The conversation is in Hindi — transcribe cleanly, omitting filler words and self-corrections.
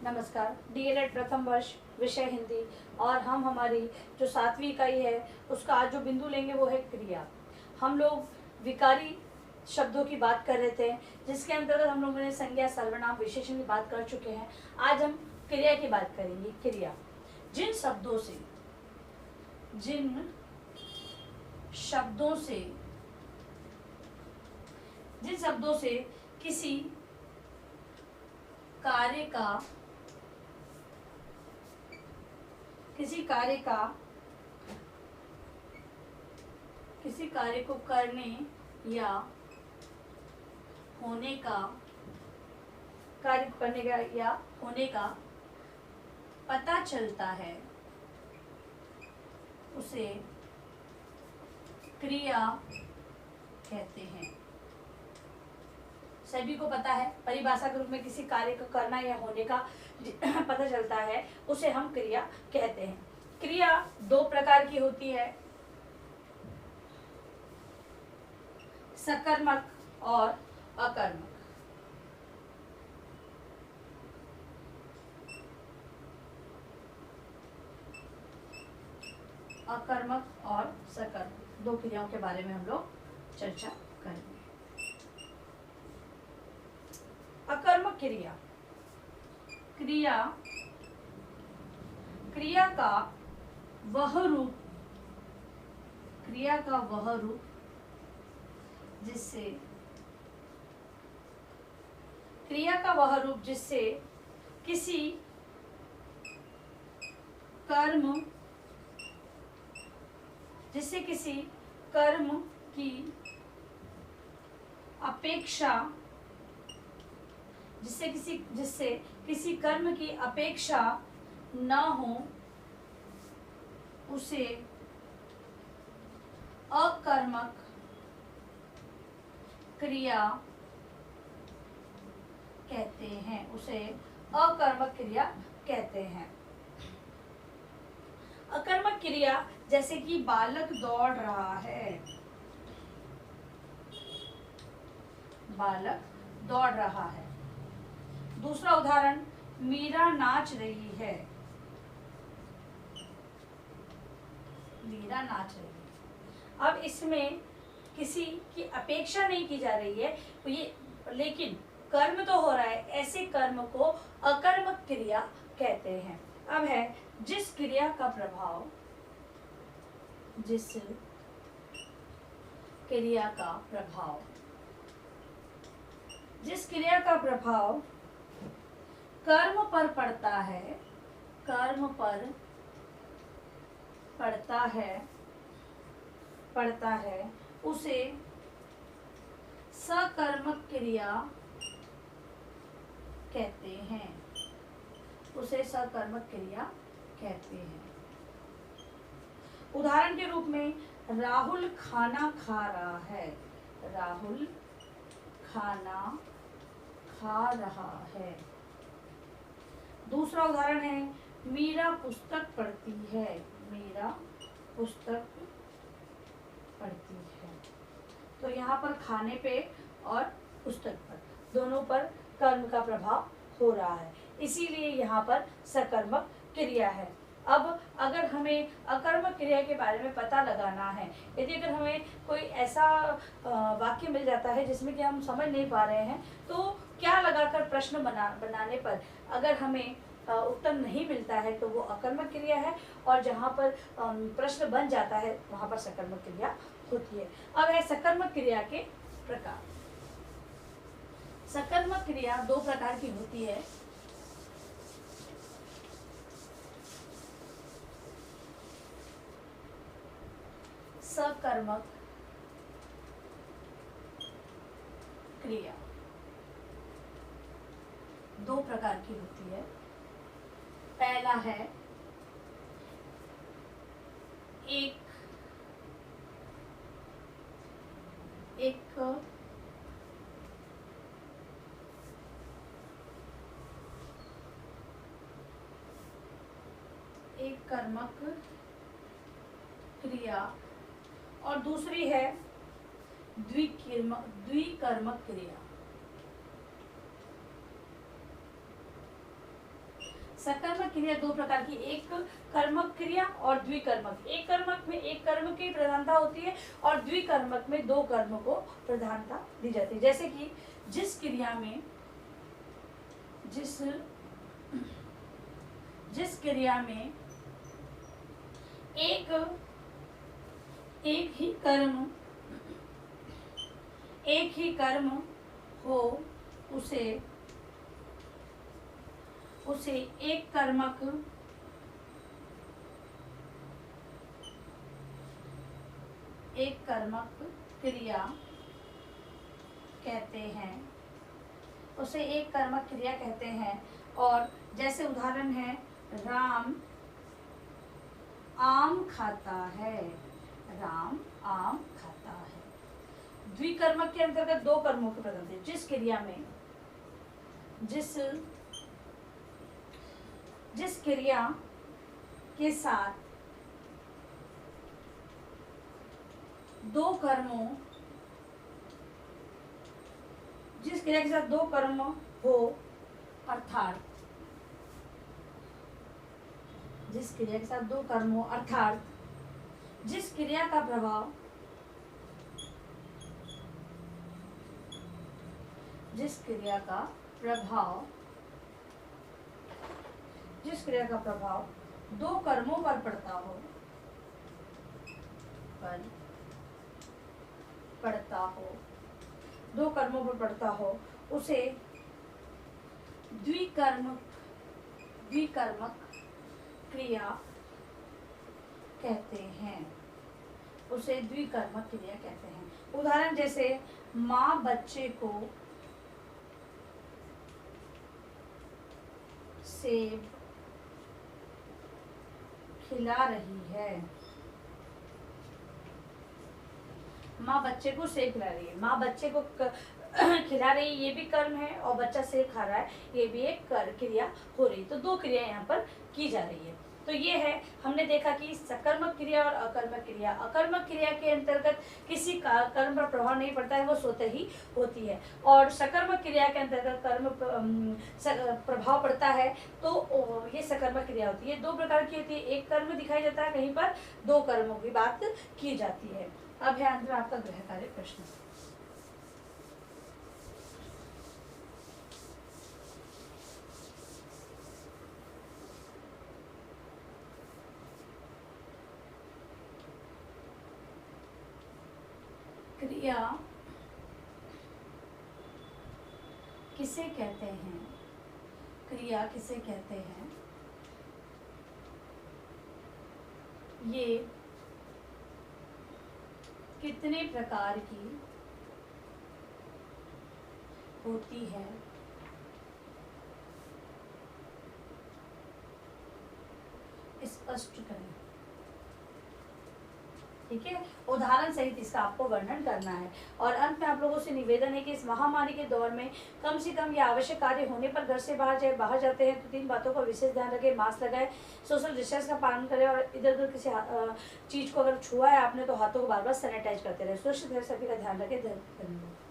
नमस्कार। डीएलएड प्रथम वर्ष विषय हिंदी और हम हमारी जो 7वीं इकाई है उसका आज जो बिंदु लेंगे वो है क्रिया। हम लोग विकारी शब्दों की बात कर रहे थे जिसके अंतर्गत हम लोगों ने संज्ञा सर्वनाम विशेषण की बात कर चुके हैं। आज हम क्रिया की बात करेंगे। क्रिया जिन शब्दों से किसी कार्य को करने या होने का पता चलता है उसे क्रिया कहते हैं। सभी को पता है परिभाषा के रूप में किसी कार्य को करना या होने का पता चलता है उसे हम क्रिया कहते हैं। क्रिया दो प्रकार की होती है, सकर्मक और अकर्मक। अकर्मक और सकर्मक दो क्रियाओं के बारे में हम लोग चर्चा करेंगे। अकर्मक क्रिया का वह रूप जिससे किसी कर्म की अपेक्षा न हो उसे अकर्मक क्रिया कहते हैं। अकर्मक क्रिया जैसे कि बालक दौड़ रहा है। दूसरा उदाहरण, मीरा नाच रही है। अब इसमें किसी की अपेक्षा नहीं की जा रही है लेकिन कर्म तो हो रहा है। ऐसे कर्म को अकर्मक क्रिया कहते हैं। अब है जिस क्रिया का प्रभाव कर्म पर पड़ता है उसे सकर्मक क्रिया कहते हैं। उदाहरण के रूप में राहुल खाना खा रहा है। दूसरा उदाहरण है, मीरा पुस्तक पढ़ती है। तो यहाँ पर खाने पे और पुस्तक पर दोनों पर कर्म का प्रभाव हो रहा है, इसीलिए यहाँ पर सकर्मक क्रिया है। अब अगर हमें अकर्मक क्रिया के बारे में पता लगाना है, यदि अगर हमें कोई ऐसा वाक्य मिल जाता है जिसमें कि हम समझ नहीं पा रहे हैं, तो क्या लगाकर प्रश्न बनाने पर अगर हमें उत्तर नहीं मिलता है तो वो अकर्मक क्रिया है, और जहाँ पर प्रश्न बन जाता है वहाँ पर सकर्मक क्रिया होती है। अब है सकर्मक क्रिया के प्रकार। सकर्मक क्रिया दो प्रकार की होती है, सकर्मक क्रिया दो प्रकार की होती है। पहला है एक कर्मक क्रिया और दूसरी है द्विकर्मक क्रिया। सकर्मक क्रिया दो प्रकार की, एक कर्मक क्रिया और द्विकर्मक। एक कर्मक में एक कर्म की प्रधानता होती है और द्विकर्मक में दो कर्म को प्रधानता दी जाती है। जैसे कि जिस क्रिया में एक ही कर्म हो उसे एक कर्मक क्रिया कहते हैं। और जैसे उदाहरण है, राम आम खाता है। द्विकर्मक के अंतर्गत दो कर्मों के प्रधान थे। जिस क्रिया के साथ दो कर्म हो, अर्थात जिस क्रिया का प्रभाव दो कर्मों पर पड़ता हो उसे द्विकर्मक क्रिया कहते हैं। उदाहरण जैसे माँ बच्चे को सेब खिला रही है। माँ बच्चे को खिला रही है, ये भी कर्म है, और बच्चा सेब खा रहा है, ये भी एक क्रिया हो रही है। तो दो क्रिया यहाँ पर की जा रही है। तो ये है, हमने देखा कि सकर्मक क्रिया और अकर्मक क्रिया। अकर्मक क्रिया के अंतर्गत किसी का कर्म पर प्रभाव नहीं पड़ता है, वो स्वतः ही होती है। और सकर्मक क्रिया के अंतर्गत कर्म प्रभाव पड़ता है, तो ये सकर्मक क्रिया होती है। दो प्रकार की होती है, एक कर्म दिखाई जाता है, कहीं पर दो कर्मों की बात की जाती है। अब है अंत में आपका गृह कार्य प्रश्न। क्रिया किसे कहते हैं? ये कितने प्रकार की होती है? स्पष्ट करें। ठीक है, उदाहरण सहित इसका आपको वर्णन करना है। और अंत में आप लोगों से निवेदन है कि इस महामारी के दौर में कम से कम ये आवश्यक कार्य होने पर घर से बाहर जाते हैं तो 3 बातों का विशेष ध्यान रखें। मास्क लगाएं, सोशल डिस्टेंस का पालन करें, और इधर उधर किसी चीज को अगर छुआ है आपने तो हाथों को बार बार सैनिटाइज करते रहे। सुरक्षित रहे, सभी का ध्यान रखें। धन्यवाद।